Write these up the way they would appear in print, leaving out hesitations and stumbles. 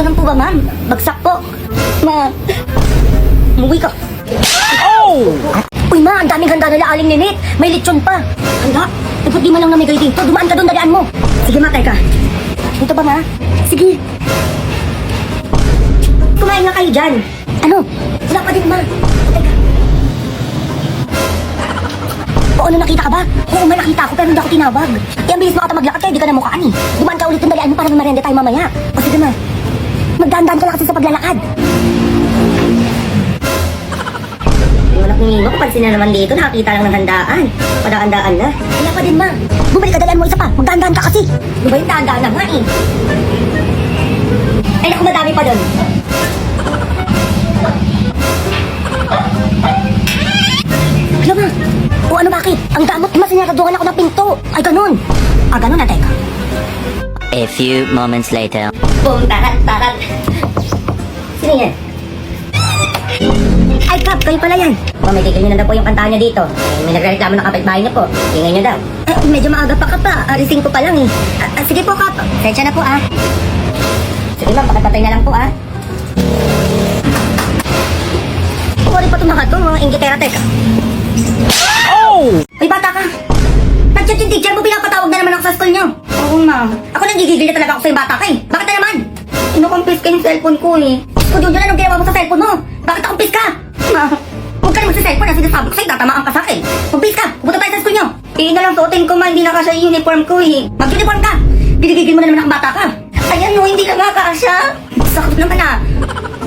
Ganun po ba, ma'am? Bagsak po. Ma, umuwi ka. Oh! Uy, ma, ang daming handa nila aling ninit. May lechon pa. Handa? Dapat di man lang namigay dito. Dumaan ka doon, dalian mo. Sige, ma, teka. Dito ba, ma? Sige. Kumain na kayo dyan. Ano? Wala pa din, ma. Teka. Oo, ano, nakita ka ba? Oo, ma, nakita ako pero hindi ako tinawag. Eh, ang bilis mo ata maglakad kaya di ka na mukhaan eh. Dumaan ka ulit doon, dalian mo para mamarenda tayo mamaya. O sige, ma. Magdaan-daan ka lang kasi sa paglalakad. Yung anak ni Nino, kapansin na naman dito, nakakita lang ng handaan. Padaan-daan na. Wala pa din, ma. Bumalik ka, dalian mo isa pa. Magdaan-daan ka kasi. Di ba yung daan-daan na nga eh? Ay, naku, madami pa doon. Alam mo, o ano bakit? Ang damot, ma, sinaraduhan ako ng pinto. Ay, ganun. Ah, ganun na, teka. A few moments later. Boom, tarat. Sino yan? Ay, Kap, kayo pala yan. Oh, may tigil nyo na daw po yung kantahan nyo dito. May nagreklamo ng kapitbahay nyo po. Tingnan nyo daw. Medyo maaga pa, Kap, ah. Arising ko pa lang eh. Sige po, Kap. Sensya na po, ah. Sige, ma'am, pakipatay na lang po, ah. Pwede pa itong mga to, mga inggitera, teka. Oh! May bata ka. Nag-chat yung teacher mo, pinapatawag na naman ako sa school nyo. Oo, ma'am. Ako nagigigil na talaga ako sa yung bata ka eh. Bakit na naman? Inukumpis ka yung cellphone ko eh. Kung yun, anong ginawa mo sa cellphone mo? Bakit akumpis ka? Ma, huwag ka naman sa cellphone. Ang sinasabi ko sa'yo, tatamaan ka sa akin. Kumpis ka, pupunta tayo sa school nyo. Eh, na lang suotin ko, ma. Hindi na kasya yung uniform ko eh. Mag-uniform ka. Pinigigil mo na naman ang bata ka. Ayan no, hindi na nga kasya. Sakit naman ah.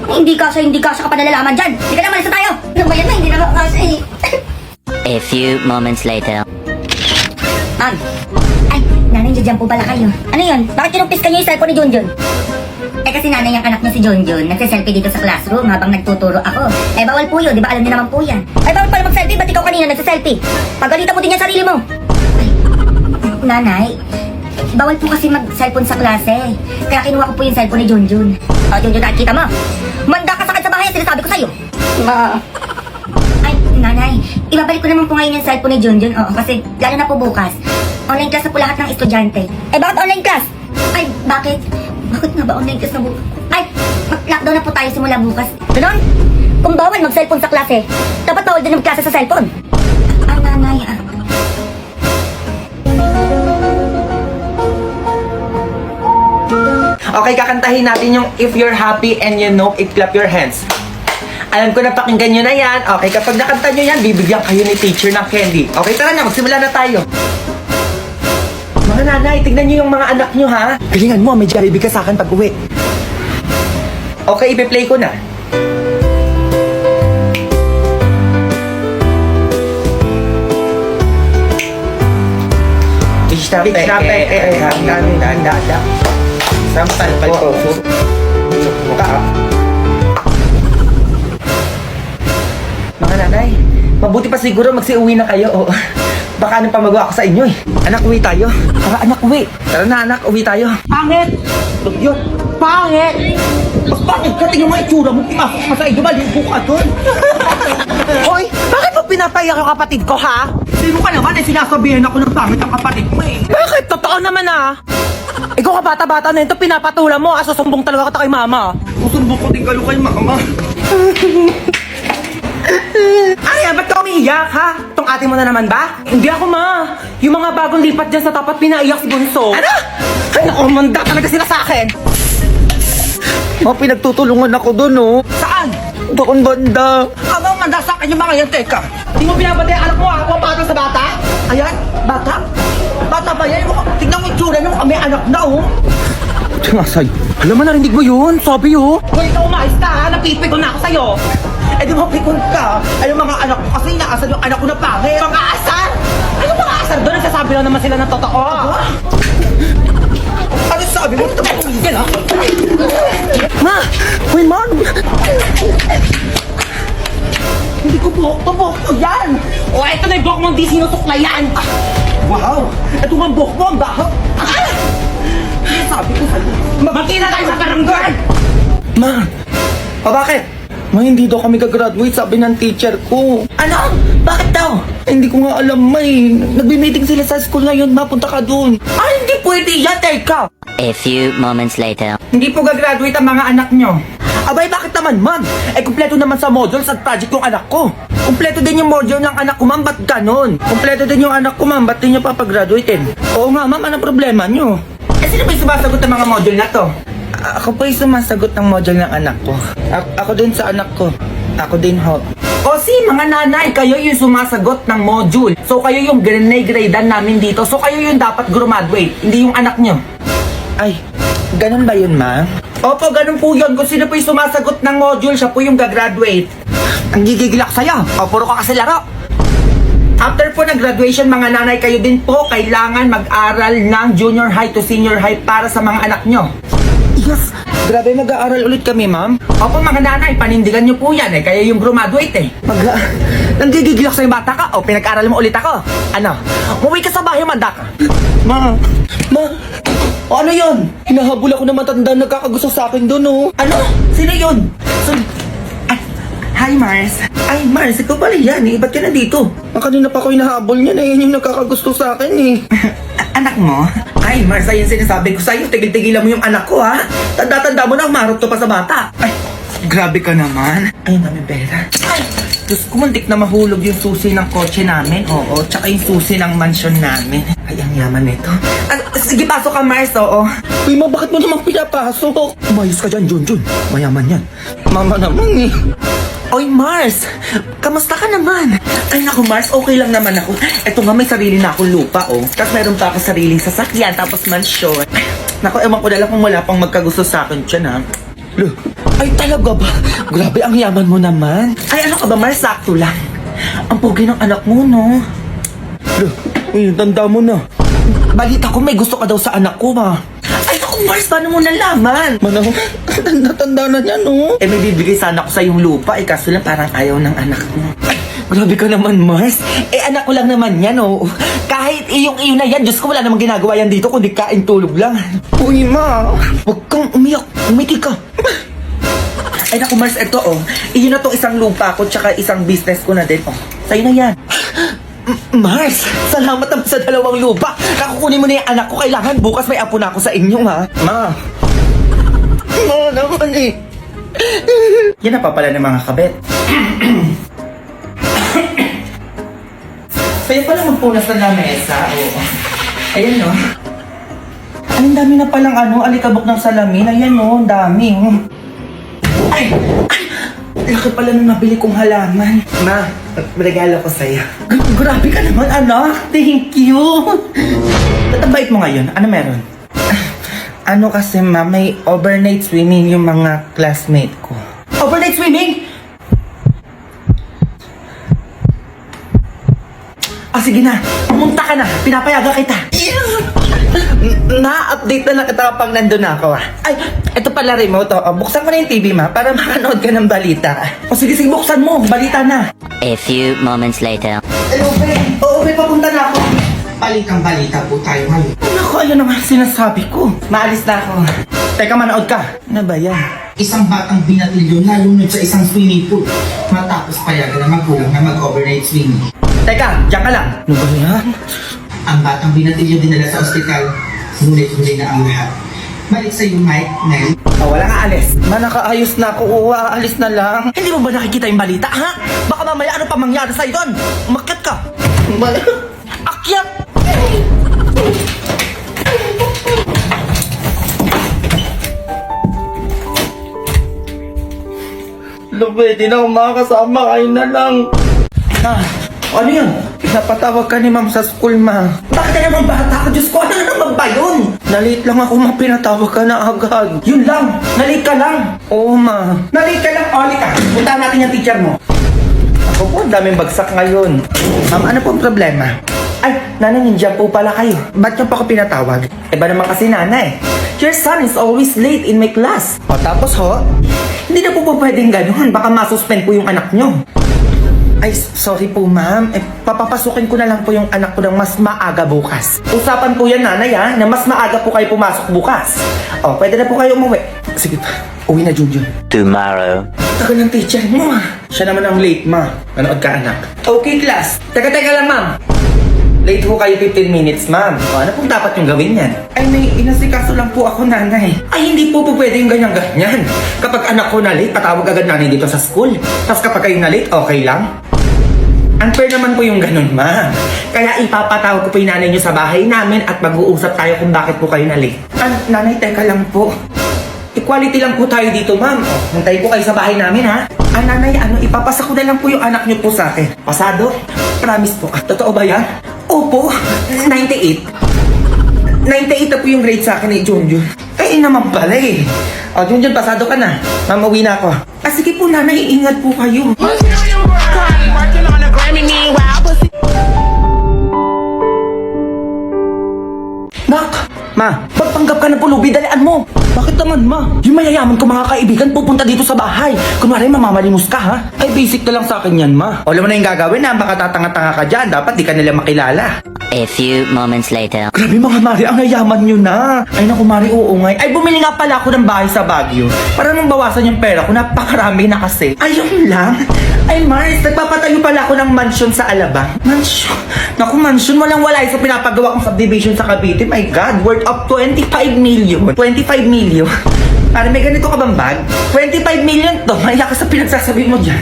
Hindi kasya ka pa nalalaman dyan. Hindi ka naman isa tayo. Ano ba yan na? Hindi na nga kasya eh. A few moments later. Ay, nanay, dyan po pala kayo. Ano yun? Bakit kinumpis ka niyo yung cellphone ni Junjun? Eh kasi nanay yung anak niya si Junjun, nagsiselfie dito sa classroom habang nagtuturo ako. Eh bawal po yun, di ba alam niyo naman po yan? Ay bawal pala mag-selfie, ba't ikaw kanina nagsiselfie? Pagalitan mo din yan sarili mo. Ay, nanay, bawal po kasi mag-cellphone sa klase. Kaya kinuha ko po yung cellphone ni Junjun. O, Junjun, nakikita mo? Manda ka sakit sa bahay, sinasabi ko sa'yo. Ma. Ay, nanay, ibabalik ko naman po ngayon yung cellphone ni Junjun. Oo, kasi lalo na po bukas. Online class na po lahat ng estudyante. Eh, bakit online class? Ay, bakit? Bakit nga ba online class na bukas? Ay, lockdown na po tayo simula bukas. Ganon? Kung bawal mag-cellphone sa klase, dapat bawal din mag-klase sa cellphone. Ay, nanay, Okay, kakantahin natin yung If You're Happy and You Know It, Clap Your Hands. Alam ko na pakinggan nyo na yan. Okay, kapag nakanta nyo yan, bibigyan kayo ni teacher ng candy. Okay, tara na, magsimula na tayo. Mga nanay, tignan nyo yung mga anak nyo, ha? Galingan mo, may Jollibee ka sa akin pag uwi. Okay, ipi-play ko na. Sampal po. Mga nanay, mabuti pa siguro magsiuwi na kayo. O, baka anong pamagawa ko sa inyo eh. Anak, uwi tayo. Tara, anak, uwi. Tara na, anak, uwi tayo. Pangit! Yun, pangit! Mas pangit ka, tingnan mo itsura mo. Pumasok ka sa inyo, maligo ka doon. Hoy, bakit mo pinapayak yung kapatid ko, ha? Sino ka naman eh, sinasabihan ako ng pangit ang kapatid mo eh. Bakit? Totoo naman ah. Ikaw ka bata-bata na ito, pinapatula mo. Asusumbong talaga kita kay mama. Susumbong ko din kayo kay mama. Ay, ba't ka umiiyak, ha? Itong ate mo na naman ba? Hindi ako, ma. Yung mga bagong lipat dyan sa tapat, pinaiyak si Bunso. Ano? Ay, naku, manda talaga sila sa akin. Ma, pinagtutulungan ako doon, oh. Saan? Doon banda. Ano manda sa akin yung mga yan, teka? Hindi mo binabati ang anak mo, ha? Huwag patang sa bata? Ayan, bata? Bata ba yan? Tignan mo yung tsura nyo, may anak na, oh. Tsaka sa'yo. Alam mo, narinig mo yun? Sabi, oh. Kung ikaw umayos ka, ha? Napipikon na ako sa'yo. Eh, di mo pikon ka. Ay, yung mga anak ko kasi inaasar yung anak ko na pangit. Mga asar? Ano mga asar doon? Nagsasabi lang naman sila ng totoo. Ano sabi mo? Tumigil, ha? Ma! Uy, man! Hindi ko buhok to, buhok ko yan. O, eto na yung buhok mo, hindi sinusuklayan. Wow! Ito nga buhok mo, ang baho. Sabi ko sa'yo. Magkita tayo sa barangay! Ma! Bakit? Ma, hindi daw kami gagraduate, sabi ng teacher ko. Ano? Bakit daw? Hindi ko nga alam, may. Nagbi-meeting sila sa school ngayon, ma. Punta ka doon. Ay, hindi pwede yan, teka. A few moments later. Hindi po gagraduate ang mga anak nyo. Abay, bakit naman, ma'am? Kumpleto naman sa modules at project yung anak ko. Kumpleto din yung module ng anak ko, ma'am. Ba't ganon? Kumpleto din yung anak ko, ma'am. Ba't di nyo papagraduatein? Oo nga, ma'am. Anong problema nyo? Sino ba yung sumasagot ng mga module na to? Ako po yung sumasagot ng module ng anak ko. Ako din sa anak ko. Ako din, ho. O si mga nanay, kayo yung sumasagot ng module. So kayo yung grade-gradean namin dito. So kayo yung dapat graduate, hindi yung anak nyo. Ay, ganun ba yun, ma? Opo, ganun po yun. Kung sino po yung sumasagot ng module, siya po yung gagraduate. Ang gigigilak sa'yo. O, puro ka kasi laro. After po ng graduation, mga nanay, kayo din po kailangan mag-aral ng junior high to senior high para sa mga anak nyo. Yes! Grabe, mag-aaral ulit kami, ma'am. Opo, mga nanay, panindigan nyo po yan eh. Kaya yung graduate eh. Nanggigigilak sa'yo bata ka? O, pinag-aral mo ulit ako? Ano? Umuwi ka sa bahay, manda ka. Ma! O, ano yun? Hinahabol ako ng matanda, nagkakagusto sa akin doon, oh. Ano? Sino yun? Ay, hi, Mars. Ay, Mars, ikaw pala yan eh. Ba't ka na dito? Kanina pa ako hinahabol niya na yan yung nagkakagusto sa akin, eh. Anak mo? Ay, Mars, ayun sinasabi ko sa'yo. Tigil-tigilan mo yung anak ko, ha? Tanda-tanda mo na, umarot to pa sa bata. Ay, grabe ka naman. Ay, dami pera. Ay, Diyos ko, muntik na mahulog yung susi ng kotse namin. Oo, tsaka yung susi ng mansion namin. Ay, ang yaman nito. Sige, pasok ka, Mars, oo. Uy, ma, bakit mo naman pinapasok? Umayos ka dyan, Junjun. Mayaman yan. Mama naman, eh. Oy, Mars! Kamusta ka naman? Ay, naku, Mars, okay lang naman ako. Eto nga, may sarili na akong lupa, oh. Tapos meron pa ako sariling sasakyan, tapos mansyon. Naku, ewan ko na lang kung wala pang magkagusto sa akin dyan, ha? Lo, ay, talaga ba? Grabe, ang yaman mo naman. Ay, ano ka ba, Mars? Sakto lang. Ang pogi ng anak mo, no? Lo, uy, tanda mo na. Balita ko, may gusto ka daw sa anak ko, ma. Ay, naku, Mars, paano mo nalaman? Manang, tanda na niya, no? May bibigay sana ko sa yung lupa, kaso lang parang ayaw ng anak mo. Ay, grabe ka naman, Mars. Anak ko lang naman yan, oh. Kahit iyong-iyo na yan, Diyos ko, wala namang ginagawa yan dito, kundi kain tulog lang. Uy, ma. Huwag kang umiyak, umiti ka. Ay, naku, Mars, eto, oh. Iyon na tong isang lupa ko, tsaka isang business ko na din, oh. Sa'yo na yan. Mars, salamat naman sa dalawang lupa. Nakukunin mo na yung anak ko. Kailangan bukas may apo na ako sa inyo, ha? Ma. Ma naman, eh. Yan na pa pala ng mga kabet. Kaya pala magpunas na lamesa. Oo. Ayan, no? Ang dami na palang alikabok ng salamin. Ayan, no? Ang dami, oh. Ay! Laki pala nung nabili kong halaman. Ma, regalo ko sa'yo. Grabe ka naman, anak. Thank you. Tatabait mo ngayon. Ano meron? Ano kasi, ma, may overnight swimming yung mga classmate ko. Overnight swimming? Sige na. Pumunta ka na. Pinapayagan kita. Na-update na kita pag nandun ako, ah. Ay, ito pala remote, oh. Buksan mo na yung TV, ma, para makanood ka ng balita. O sige, buksan mo. Balita na. A few moments later. Hello, Be. Oo, Be, papunta na ako. Balitang balita po tayo ngayon. Naku, ayun naman sinasabi ko. Maalis na ako. Teka, manood ka. Ano ba yan? Isang batang binatilyo na lunod sa isang swimming pool. Matapos payagan na magulang na mag-overnight swimming. Teka, diyan ka lang. Ano ba yan? Ang batang binatilyo dinala sa ospital. Ngunit-huli na ang lahat. Balik sa iyo, Mike, Nel. Wala ka, alis. Manakaayos na ako, aalis na lang. Hindi mo ba nakikita yung balita, ha? Baka mamaya ano pa mangyari sa'yo doon? Umakyat ka. Akyat! Lo, pwede na ako makakasama, kayo na lang. Ano yun? Napatawag ka ni ma'am sa school, ma. Bakit ka naman bata ka? Diyos ko, ano na naman ba yun? Nalit lang ako, ma. Pinatawag ka na agad. Yun lang. Nalate ka lang. Oo, ma. Nalate ka lang. O, ka. Puntahan natin yung teacher mo. Ako po, ang daming bagsak ngayon. Ma'am, ano pong problema? Ay, nanay, nandiyan po pala kayo. Ba't niyo pa ako pinatawag? Iba naman kasi nanay. Your son is always late in my class. O tapos ho, hindi na po pwedeng ganun. Baka masuspend po yung anak niyo. Ay, sorry po ma'am. Papapasukin ko na lang po yung anak ko ng mas maaga bukas. Usapan po yan nanay ha, na mas maaga po kayo pumasok bukas. O, pwede na po kayo umuwi. Sige pa, uwi na Junjun. Tomorrow. Tagal ng teacher mo ah. Siya naman ang late ma. Manood ka anak. Okay class. Teka lang ma'am. Late po kayo 15 minutes, ma'am. O, ano pong dapat yung gawin yan? Ay, may inasikaso lang po ako, nanay. Ay, hindi po pwede yung ganyan-ganyan. Kapag anak ko na late, patawag agad nanay dito sa school. Tapos kapag kayo na late, okay lang? Unfair naman po yung ganun, ma'am. Kaya ipapatawag ko po yung nanay nyo sa bahay namin at mag-uusap tayo kung bakit po kayo na late. Nanay, teka lang po. Equality lang po tayo dito, ma'am. O, hintayin po kayo sa bahay namin, ha? Nanay, ipapasa ko na lang po yung anak nyo po sa akin. Pasado? Promise po. Totoo ba yan? Opo, 98. 98 na po yung grade sa akin ni Junjun. Eh, naman pala eh. O, Junjun, pasado ka na. Ma'am, uwi na ako. Sige po, nanay, ingat po kayo. Working on a Grammy, meanwhile, pussy. Nak! Ma, pagpanggap ka ng pulubi, dalian mo! Bakit naman, ma? Yung mayayaman ko mga kaibigan pupunta dito sa bahay. Kunwari, mamamalimos ka, ha? Ay, basic na lang sa akin yan, ma. O, alam mo na yung gagawin, ha? Baka tatanga-tanga ka dyan. Dapat di ka nila makilala. A few moments later. Grabe mga Mari, ang yayaman nyo na. Ay naku Mari, oo nga. Ay bumili nga pala ako ng bahay sa Baguio. Para nang bawasan yung pera ko, napakarami na kasi. Ayun lang. Ay Mars, nagpapatayo pala ako ng mansion sa Alabang. Mansion? Naku mansion, walang walay sa pinapagawa kong subdivision sa Cavite. My God, worth of 25 million. 25 million. Para may ganito ka bang bag? 25 million to. Maya ka sa pinagsasabi mo dyan.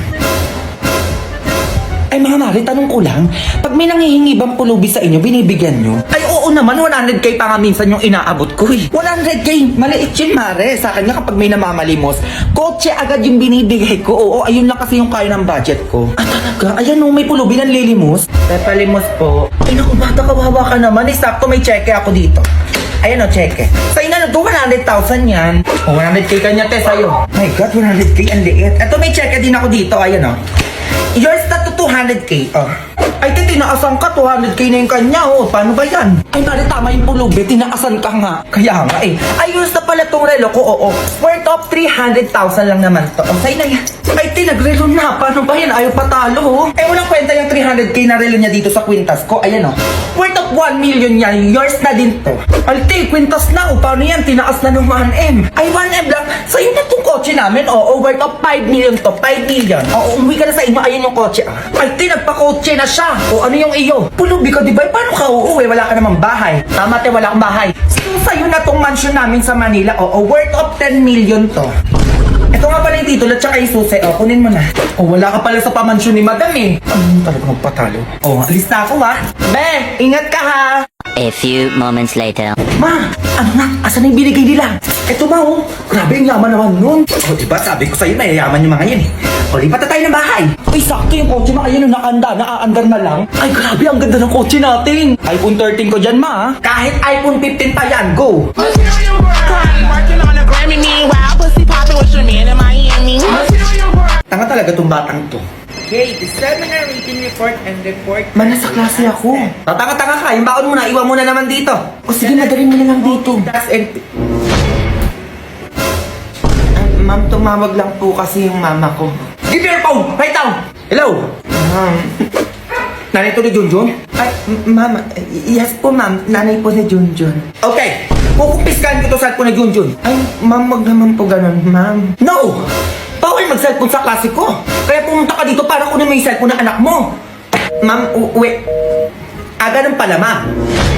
Ay mga Mari, tanong ko lang, pag may nanghihingi bang pulubi sa inyo, binibigyan nyo? Ay oo naman, 100k pa nga minsan yung inaabot ko eh. 100k, maliit yun Mare. Sa akin nga kapag may namamalimos, kotse agad yung binibigay ko. Oo, ayun lang kasi yung kaya ng budget ko. Ah talaga? Ayan o, may pulubi ng lilimos. Pepalimos po. Ay naku bata, kawawa ka naman. Eh, sakto may cheque ako dito. Ayan o, cheque. Sa ina na 200,000 yan. O, 100k kanya te sa'yo. My God, 100k ang liit. Eto may cheque din ako dito, ayan o. Yours na to 200k. Oh. Ay, tinaasan ka. 200k na yung kanya. Oh, paano ba yan? Ay, Mari, tama yung pulubi. Tinaasan ka nga. Kaya nga eh. Ay, yours na pala tong relo ko. Oo. Worth of 300,000 lang naman to. Oh, sa'yo na yan. Ay, nagrelo na. Paano ba yan? Ayaw patalo, oh. Eh, walang kwenta yung 300k na relo niya dito sa kwintas ko. Ayan, oh. Worth of 1 million yan. Yours na din to. Alti, kwintas na. Oh, paano yan? Tinaas na ng 1M. Ay, 1M lang. Sa'yo na tong kotse namin. Oo, worth of 5 million to. 5 million. Oo, umuwi ka na sa inyo. Ayan yung kotse. Ay, nagpa-kotse na siya. O, ano yung iyo? Pulubi ka, di ba? Paano ka uuwi? Wala ka namang bahay. Tama, te, wala kang bahay. So, sa'yo na tong mansion namin sa Manila. Oo, worth of 10 million to. Ito nga pala yung titulo at saka yung susi. O, kunin mo na. O, wala ka pala sa pamansyon ni Madam eh. Talaga magpatalo. O, alis na ako ha. Be, ingat ka ha. A few moments later. Ma, ano na? Asan na yung binigay nila? Eto ma, oh. Grabe yung yaman naman nun. O, diba? Sabi ko sa'yo, mayayaman yung mga yan eh. O, lipat na tayo ng bahay. Ay, sakto yung kotse na. Ayun, nakanda. Naaandar na lang. Ay, grabe. Ang ganda ng kotse natin. iPhone 13 ko dyan, ma. Ha? Kahit iPhone 15 pa yan. Go. Material world. Working on a Grammy, meanwhile, pussy popping with your man in Miami. Material world. Tanga talaga tong batang to. Okay, the seminar meeting report and report. Man, nasa klase ako. Tatanga-tanga ka. Yung baon mo na, iwan mo na naman dito. O sige, madalhin mo na lang dito. Ma'am, tumawag lang po kasi yung mama ko. Give your phone! Right down! Hello? Nanay to ni Junjun? Ay, mama. Yes po, ma'am. Nanay po ni Junjun. Okay. Kukumpiskan ko to sa cellphone ni Junjun. Ay, ma'am, wag naman po ganun, ma'am. No! Bawal mag-cellphone sa klase ko. Kaya pumunta ka dito para kunin mo yung cellphone ng anak mo. Ma'am, wait. Ganun pala, ma'am.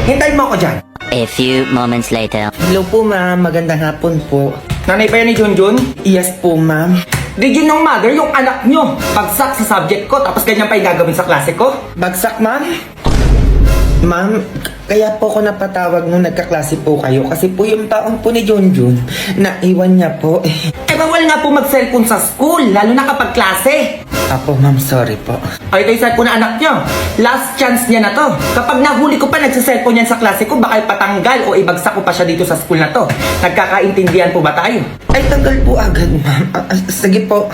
Hintayin mo ako dyan. A few moments later. Hello po, ma'am. Magandang hapon po. Nanay pa yan ni Junjun? Yes po, ma'am. Did you know, mother, yung anak nyo bagsak sa subject ko tapos ganyan pa yung gagawin sa klase ko? Bagsak, ma'am? Ma'am, kaya po ako napatawag nung nagkaklase po kayo kasi po yung taong po ni Junjun, naiwan niya po. Eh, bawal nga po mag-cellphone sa school, lalo na kapag klase. Apo, ma'am, sorry po. Ay, ito yung cellphone na anak nyo. Last chance niya na to. Kapag nahuli ko pa nagsa-cellphone yan sa klase ko, baka ipatanggal o ibagsak ko pa siya dito sa school na to. Nagkakaintindihan po ba tayo? Ay, tanggal po agad, ma'am. Sige po.